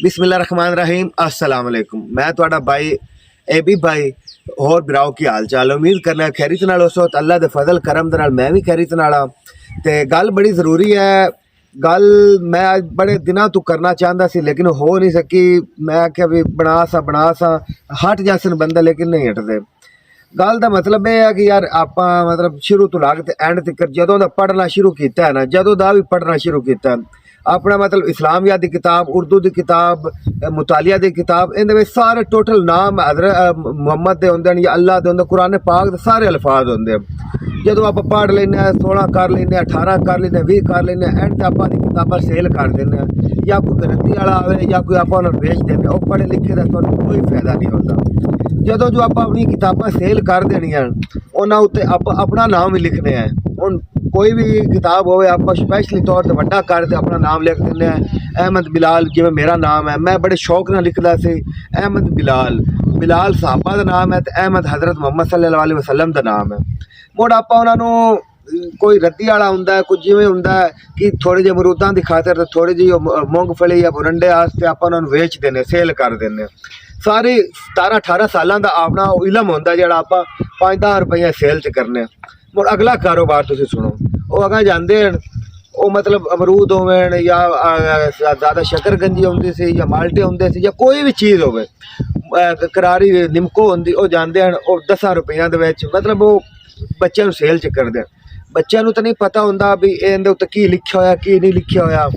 बिस्मिल्लाहिर्रहमानिर्रहीम अस्सलाम वालेकुम। मैं तुहाडा भाई एबी भाई होर बिराओ की हाल चाल उम्मीद करना खैरियत नाल उस वक्त अल्लाह दे फजल करम दे नाल मैं भी खैरियत नाल हाँ। ते गल बड़ी ज़रूरी है। गल मैं अज बड़े दिनों तो करना चाहता सी लेकिन हो नहीं सकी। मैं आख्या भी बना सा हट जासन बंदा लेकिन नहीं हटते। गल का मतलब यह है कि यार आप मतलब शुरू तो लाग ते एंड तक जदों दा पढ़ना शुरू किया है ना, जदों दा भी पढ़ना शुरू किया अपना मतलब इस्लामिया की किताब, उर्दू की किताब, मुतालिया की किताब, इन सारे टोटल नाम हज़रत मुहम्मद के होंगे या अल्लाह के होंगे, कुरान पाक के सारे अल्फाज होंगे। जो आप पढ़ लें 16 कर लें, 18 कर लें, 20 कर लें, एंड आप किताबा सेल कर दें या कोई गारंटी वाला आए या कोई आप बेच दें, वो पढ़े लिखे का कोई फायदा नहीं होता। जो आप अपनी किताबा सेल कर देनिया उन्होंने उत्ते अपना नाम भी लिखने हैं। हुण कोई भी किताब हो आप स्पैशली तौर पर वड्डा करके अपना नाम लिख दें। अहमद बिलाल जिवें मेरा नाम है, मैं बड़े शौक नाल लिखदा सी अहमद बिलाल। बिलाल साहबा का नाम है तो अहमद हज़रत मुहम्मद सल्लल्लाहु अलैहि वसल्लम का नाम है। मुड़ आप उन्होंने कोई रद्दी वाला होंदा कोई जिवें होंदा कि थोड़े जे अमरूदां की खातर तो थोड़ी जी मूंगफली या बुरंडे वास्ते आप उन्होंने वेच देने, सेल कर देने। सारे 17-18 सालों का अपना इलम होंदा जिहड़ा आप 5-10 रुपये सेल च करने। मुड़ अगला कारोबार तुसीं सुनो, वो अगर जाते हैं वो मतलब अमरूद होवन या ज़्यादा शकरगंजी होंदी सी या माल्टे होंदे सी या कोई भी चीज़ होवे, करारी निमको होंदी, वो जाते हैं वो 10 रुपये दे विच मतलब वो बच्चों सेल च करदे। बच्चों तो नहीं पता होंदा भी इहदे उत्ते की लिखिया होया की नहीं लिखिया होया।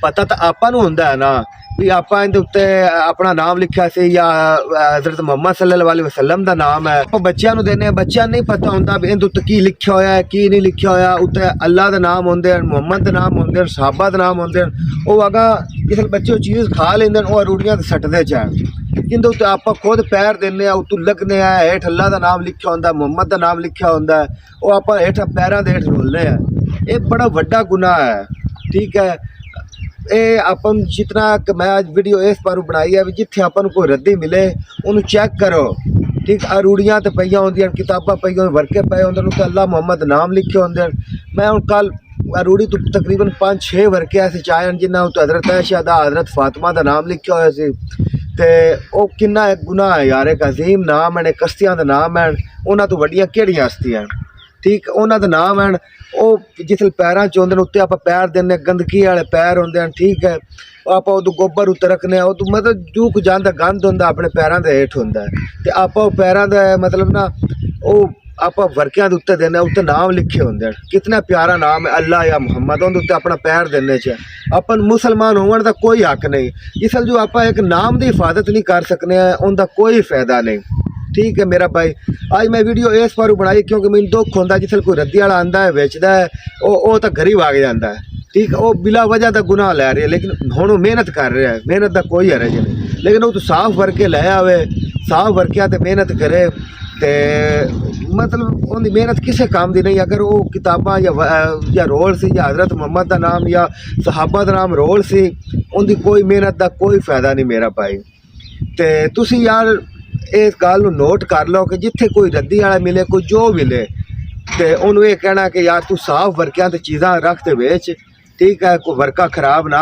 पता तो आपां नूं होंदा है ना भी आप इहदे उत्ते अपना नाम लिखा सी या हज़रत मुहम्मद सल्लल्लाहु अलैहि वसल्लम का नाम है। वो बच्चों को देने, बच्चों नहीं पता होंदा भी इहदे उत्ते की लिखिया होया है की नहीं लिखिया होया। उत्ते अल्लाह का नाम होंदे, मुहम्मद के नाम होंदे, सहाबा के नाम होंदे। वो अगर जिस बच्चे चीज़ खा लेंदे वो रूड़ियां सट्टदे च किंतु उत्ते आप खुद पैर देने उत्तों लगने हेठ अल्लाह का नाम लिखा होंदा, मुहम्मद का नाम लिखा होंदा, वो आप हेठ पैरों के हेठ रोलने ये बड़ा वड्डा गुनाह है। ठीक है, ये अपन जितना मैं आज वीडियो इस पर बनाई है भी जिथे अपन कोई रद्दी मिले उन्होंने चेक करो। ठीक, रूड़ियां तो पई होंदियां, किताबां पई होंदियां, वर्के पे होंदे, उत्ते अल्लाह मुहम्मद नाम लिखे होंदे। मैं हुण कल रूड़ी तो तकरीबन 5-6 वर्के ऐसे चाहे जिन्हें उत्ते हज़रत आयशा दा, हज़रत फातिमा का नाम लिखा होया सी। ते ओ किन्ना एक गुनाह है यार, एक अजीम नाम है, कश्तियां का नाम है, उन्हां तो वड्डियां केड़ियां हस्तियां। ठीक, उन्हां दे नाम हैं वो जिस पैरों च होंदे उत्ते आप पैर देने, गंदगी वाले पैर होंदे। ठीक है, आप उदू गोबर उत्ते रखने उदू मतलब जो कुछ जांदा गंद होंदा अपने पैरों के हेठ होंदा ते आप पैरों का मतलब ना वो आप वर्कियां दे उत्ते देने, उत्ते नाम लिखे होंदे। कितना प्यारा नाम है अल्लाह या मुहम्मद, उहदे उत्ते अपना पैर देने च अपन मुसलमान होने का कोई हक नहीं। जिसल जो आप एक नाम की हिफाजत नहीं कर सकने उनका कोई फायदा नहीं। ठीक है मेरा भाई, आज मैं वीडियो इस पर बनाई क्योंकि मैंने दुख होंदा जिसल कोई रद्दी वाला आंदा है बेचता है वो तो गरीब आ जाता है। ठीक, वो बिला वजह का गुनाह लै रहे लेकिन हुण मेहनत कर रहा है, मेहनत का कोई हरज नहीं। लेकिन वो तो साफ वर्के लै आवे, साफ वर्किया ते मेहनत करे ते मतलब उनकी मेहनत किसी काम की नहीं। अगर वो किताबां या रोल सी या हज़रत मुहम्मद का नाम या सहाबा का नाम रोल सी, उनकी कोई मेहनत का कोई फायदा नहीं मेरा भाई। तो तुसी यार इस गल नोट कर लो कि जिथे कोई रद्दी वाला मिले, कोई जो मिले, तो उन्होंने ये कहना कि यार तू साफ वर्कियां ते चीज़ां रख ते बेच। ठीक है, कोई वर्का खराब ना,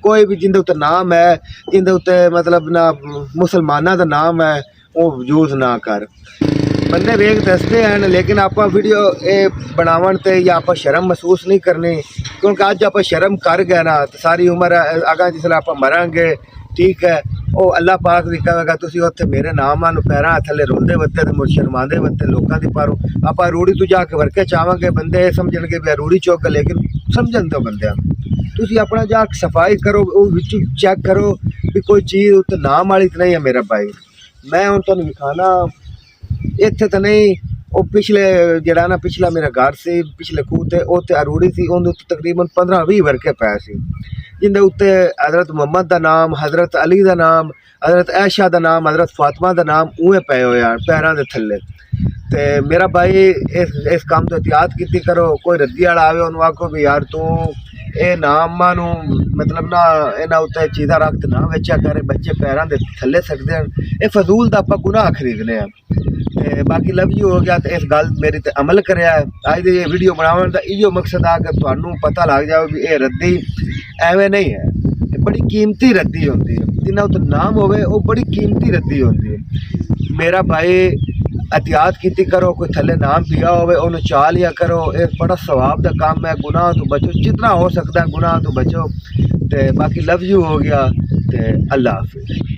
कोई भी जिंदे उत्ते नाम है, जिंदे उत्ते मतलब ना मुसलमाना का नाम है, वो यूज़ ना कर। बंदे वेख दसते हैं लेकिन आप वीडियो ये बनावन ते या आप शर्म महसूस नहीं करनी, क्योंकि अज आप शर्म कर गए ना तो सारी उम्र अगर जिसले आप मरांगे, ठीक है, वो अल्लाह पाक भी कहेगा तुसी उत्थे मेरे नाम आन पैरों थले रोंदे वत्ते ते मुड़ शर्मांदे वत्ते लोगों की पारो। आप रूड़ी तो जाके वर्के चावांगे बंदे समझणगे भी रूड़ी चौक, लेकिन समझन दो बंदे तुसी अपना जाके सफाई करो, चेक करो भी कोई चीज़ उत्ते नाम वाली तो नहीं है मेरा भाई। मैं हुण तुहानूं विखाना इत्थे तो नहीं, वो पिछले जड़ा ना पिछला मेरा घर से पिछले खूह ते उत्ते अरूड़ी सी, उहदे उत्ते तकरीबन 15-20 वर्के पै सी जिंदे उत्ते हज़रत मुहम्मद का नाम, हज़रत अली का नाम, हज़रत आयशा का नाम, हज़रत फातिमा का नाम उहे पे हुए पैरों के थले। तो मेरा भाई इस काम तो एहतियात की करो। कोई रद्दी वाला आवे उन्होंने आखो भी यार तू ये नामां नूं मतलब ना इन्हां उत्ते चीज़ां रख ना बेचा कर, बच्चे पैरों के थले सकते हैं, ये फजूल का आप गुनाह खरीदने हैं। बाकी लव यू हो गया तो इस गल मेरी ते अमल करें। अज की वीडियो बनाने का इो मकसद आ कि तुहानूं पता लग जाए भी ये रद्दी एवें नहीं है। बड़ी कीमती रद्दी होंदी है, जिन्ना उत्ते नाम होवे वो बड़ी कीमती रद्दी होंदी है। मेरा भाई एहतियात कीती करो, कोई थल्ले नाम पिया होवे ओनू चा लिया करो, ये बड़ा सवाब दा काम है। गुनाह तो बचो, जितना हो सकता है गुनाह तो बचो। ते बाकी लव यू हो गया, ते अल्लाह हाफिज़।